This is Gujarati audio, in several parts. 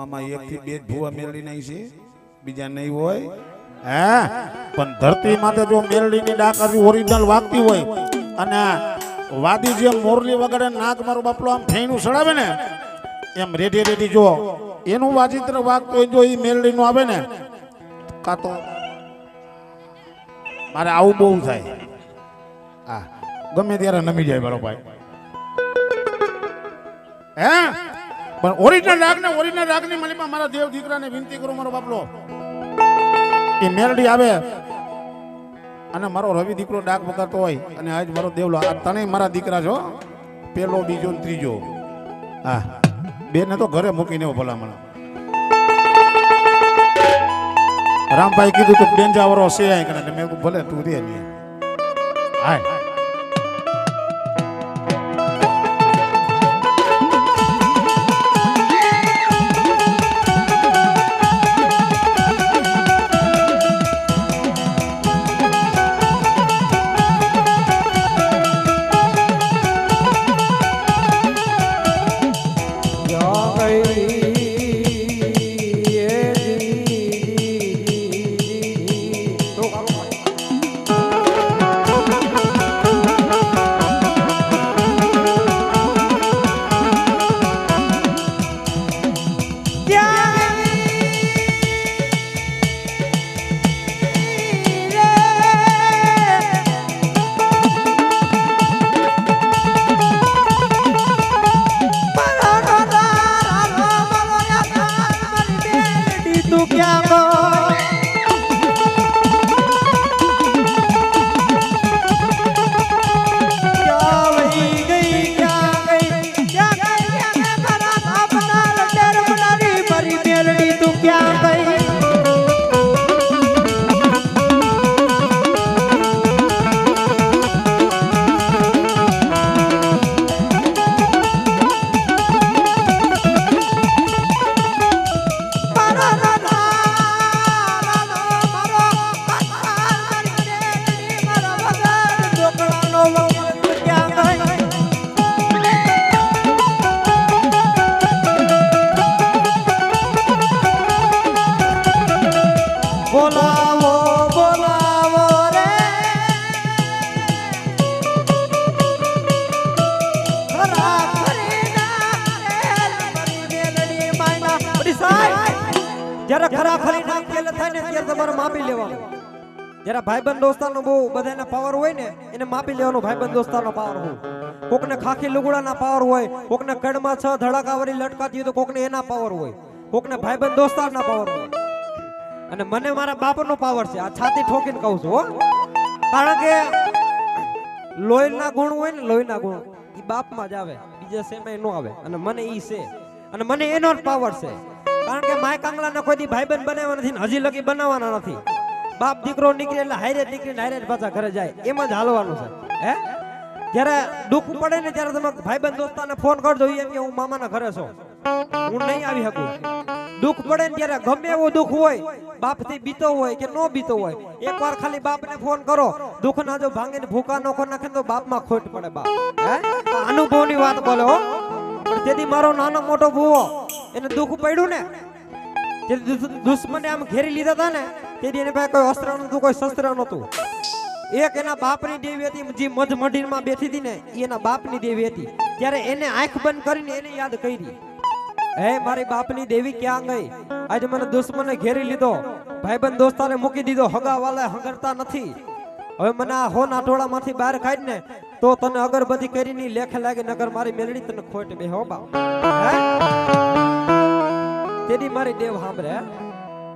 આમાં એક થી બે ભૂવા મેળવી નહીં છે, બીજા નહીં હોય હે. પણ ધરતી માથે જો મેળડીની ડાકરી ઓરિજિનલ વાગતી હોય અને વાદી જેમ મોરલી વગાડે નાક મારો બાપલો આમ ફેણું સડાવે ને એમ રેડી રેડી જો એનું વાજિત્ર વાગતું હોય જો એ મેળડીનું આવે ને કા તો મારે આવું બહુ થાય. હા ગમે ત્યારે નમી જાય મારો ભાઈ હે. પણ ઓરિજિનલ રાગની માલિકમાં મારા દેવ દીકરાને વિનંતી કરું મારો બાપલો એ મેલડી આવે અને મારો રવિ દીકરો ડાક વગાડતો હોય અને આજ મારો દેવલો આ ત્રણેય મારા દીકરા છો, પેલો બીજો ને ત્રીજો. હા બેને તો ઘરે મૂકીને ભલામણ રામભાઈ કીધું તો બેંજાવરો છે એટલે મેં ભલે તું રે નહીં. હા જ્યારે ખરા ખરી નામ કેલે થાય ને ત્યારે તમારે માપી લેવાનું. જ્યારે ભાઈબંધ દોસ્તારનો બહુ બધાના પાવર હોય ને એને માપી લેવાનો. ભાઈબંધ દોસ્તારનો પાવર હોય, કોકને ખાખી લુગડાના પાવર હોય, કોકને કડમાં 6 ધડાકાવાળી લટકાતી હોય તો કોકને એના પાવર હોય, કોકને ભાઈબંધ દોસ્તારના પાવર હોય. અને મને મારા બાપનો પાવર છે. આ છાતી ઠોકીને કહું છું હો. કારણ કે લોહીના ગુણ હોય ને, લોહીના ગુણ એ બાપમાં જ આવે, બીજા સેમાં ન આવે. અને મને ઈ છે અને મને એનો જ પાવર છે. કારણ કે માય કાંગલાને કોઈ દી ભાઈબંધ બનાવવા નથી, હજી લગી બનાવવાના નથી. બાપ દીકરો નીકળે એટલે હારે નીકળીને હારે પાછા ઘરે જાય, એમ જ હાલવાનું છે. હે જ્યારે દુઃખ પડે ને ત્યારે તમે ભાઈબંધ દોસ્તાને ફોન કરજો, એમ કે હું મામાના ઘરે છું, હું નહીં આવી શકું. દુઃખ પડે ને ત્યારે ગમે એવું દુઃખ હોય, બાપથી બીતો હોય કે ન બીતો હોય, એકવાર ખાલી બાપને ફોન કરો. દુઃખ ના જો ભાંગીને ભૂકા નો કરી નાખે તો બાપમાં ખોટ પડે. બાપ હે અનુભવની વાત બોલે હો. પણ તેથી મારો નાનો મોટો ભૂવો એને દુઃખ પડ્યું ને, જે દુશ્મને આમ ઘેરી લીધા હતા ને, તેથી એને પાસે કોઈ અસ્ત્ર નતું, કોઈ શસ્ત્ર નતું. એક એના બાપની દેવી હતી, જે મધ મઢીમાં બેઠી હતી ને, એના બાપની દેવી હતી. ત્યારે એને આંખ બંધ કરીને એને યાદ કરી, હે મારી બાપની દેવી ક્યાં ગઈ? આજે મને દુશ્મને ઘેરી લીધો, ભાઈબંધ દોસ્તારે મૂકી દીધો, હગા વાલા હંગરતા નથી. હવે મને આ હોન આઠોડામાંથી બહાર કાઢ ને તો તને અગરબત્તી કરીને લેખે લાગે, નગર મારી મેલડી તને ખોટ બે હો બાપ. તેદી મારી દેવ સાંભળે.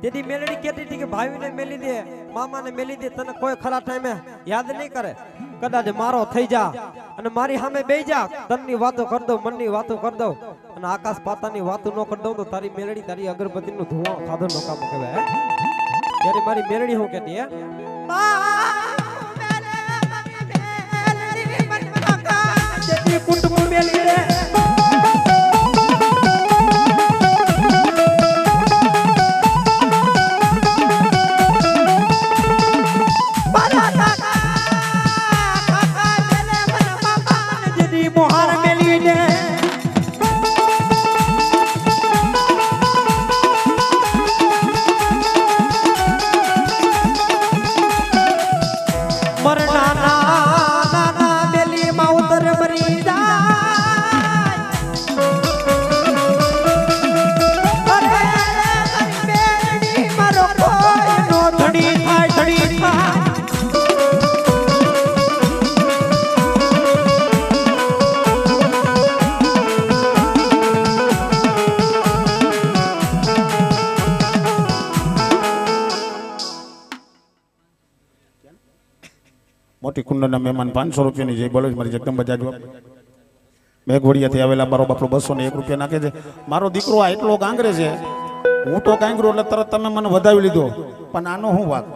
તેદી મેલડી કહેતી હતી કે ભાઈને મેલી દે, મામાને મેલી દે, તને કોઈ ખરા ટાઈમે યાદ નહીં કરે. કદાચ મારો થઈ જા અને મારી સામે બેહી જા, તનની વાતો કરી દઉં, મનની વાતો કરી દઉં અને આકાશ પાતાની વાતો ન કરી દઉં તો તારી મેલડી તારી અગરબત્તીનું ધુઆ ખાધો નો કામ કહેવાય. ત્યારે મારી મેલડી હું કહેતી હે, કુટુંબ મેલી રે મોહાર મેલી ને મોટી કુંડના મહેમાન 500 રૂપિયાની જય બોલો મારી જગદંબા જાજવા મેઘવડિયાથી આવેલા મારો બાપલો 201 રૂપિયા નાખે છે. મારો દીકરો આ એટલો ગાંગરે છે, હું તો ગાંગરો એટલે તરત તમે મને વધાવી લીધો, પણ આનો શું વાત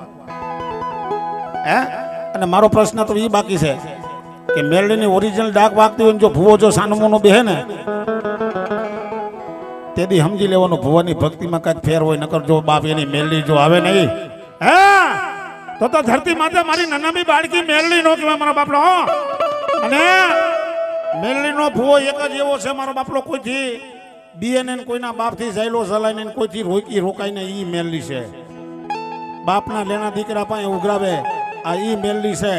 હે? અને મારો પ્રશ્ન તો એ બાકી છે કે મેલડીની ઓરિજિનલ ડાક વાગતી હોય ને જો ભૂવો જો સાનમોનો બેહે ને તેથી સમજી લેવાનું ભુવાની ભક્તિમાં કાંઈક ફેર હોય. નકર જો બાપ એની મેલડી જો આવે નહીં હે તો ધરતી માથે મારી નનામી બાળકી મેલડી નો કહેવાય મારો બાપલો. અને મેલડી નો ભુવો એક જ એવો છે મારો બાપલો, કોઈથી બીએને કોઈના બાપથી ઝાયલો ઝલાઈને કોઈથી રોકાઈને ઈ મેલડી છે. બાપના લેના દીકરા પાસે ઉઘરાવે આ ઈ મેલડી છે.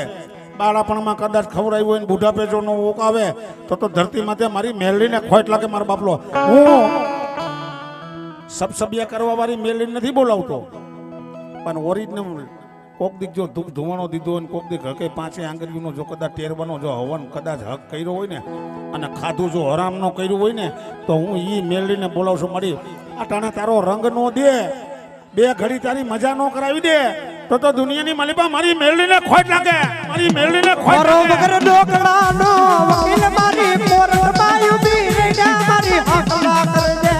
બાળપણમાં કદાચ ખવડાવ્યું હોય ને બુઢાપે જો નો ઓક આવે તો ધરતી માથે મારી મેલડીને ખોટ લાગે મારો બાપલો. હું સબસબિયા કરવા વાળી મેલડી નથી બોલાવતો, પણ ઓરિજિનલ કોક દીક જો ધુવાણો દીધો હોય કોક દીક હકે 5 આંગળીનો જો કદાચ ટેરવાનો જો હવન કદાચ હક કર્યો હોય ને અને ખાધું જો હરામ નો કર્યું હોય ને તો હું ઈ મેલડીને બોલાવશું. મારી અટાણે તારો રંગ નો દે, 2 ઘડી તારી મજા નો કરાવી દે તો દુનિયાની માલિપા મારી મેલડીને ખોટ લાગે, મારી મેલડીને ખોટ લાગે. વગર ડોકડાનો વકીલ મારી મોરલ બાયુ બી રેડા મારી હકલા કરજે.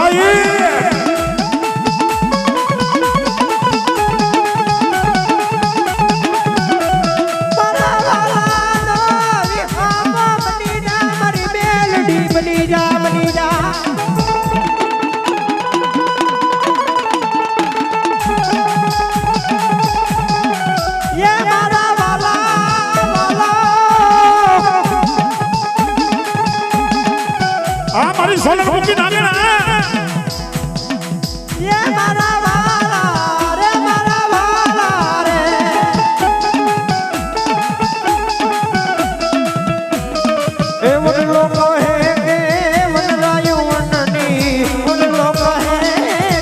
આઈ સોલર મૂકી નાખે ને યે મારા વાલા રે મારા વાલા રે એ વન લોકો હે કે વન રાયુ વનની વન લોકો હે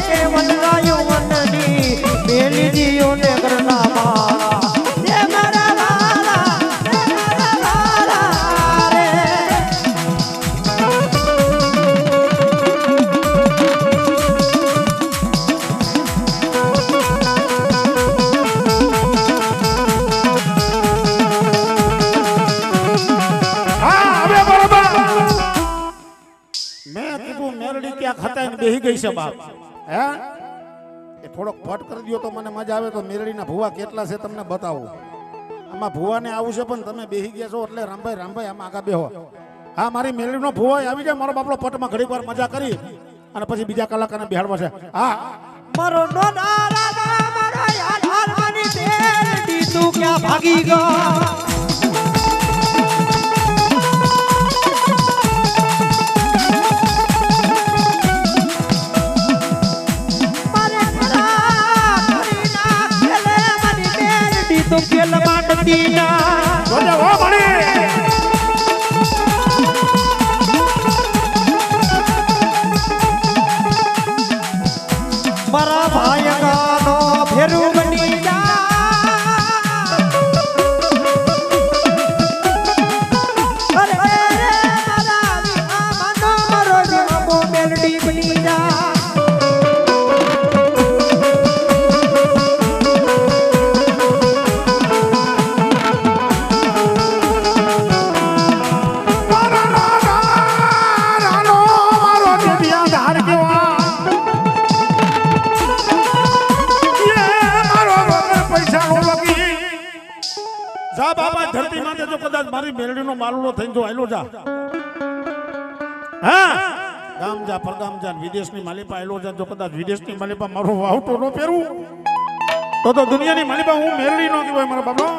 કે વન રાયુ વનની મેલી જીઓ ને કરના મારા યે મારા વાલા રે મારા વાલા રે. બેહી ગઈ છે બાપ હે એ થોડોક ફટ કરી દો તો મને મજા આવે. તો મેરડીના ભુવા કેટલા છે તમને બતાવું. આમાં ભુવાને આવું છે પણ તમે બેહી ગયા છો એટલે રામભાઈ આમાં આગા બેહો. હા મારી મેરડીનો ભુવો આવી જાય મારો બાપલો પટમાં ઘડીક વાર મજા કરી અને પછી બીજા કલાકારને બેહાડવા છે. હા મારો નોનારા મારો યાર હાલવાની મેલડી તું ક્યાં ભાગી ગયો. तो खेल मांडती ना જોજે ઓ મણી મારા ભાઈ ગાનો ફેરું બની જા અરે મારા વિહામનો મારો વિહામો મેલડી બની જા. જા બાબા ધરતી માથે જો કદાચ મારી મેલડીનો માલુડો થઈને જો આયલો જા હા ગામ જા પરગામ જા વિદેશની માલિપા આયલો જા. જો કદાચ વિદેશની માલિપા મારો વાવટો નો પહેરું તો દુનિયાની માલિપા હું મેલડી નો કહેવાય મારા બાબા.